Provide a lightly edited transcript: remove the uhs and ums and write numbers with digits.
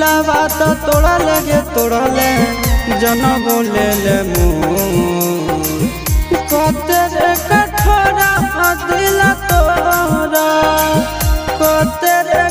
दिलावा तो तोड़ा लगे तोड़ले जन बोले ले तेरे कठोरा दिल तोरा तेरे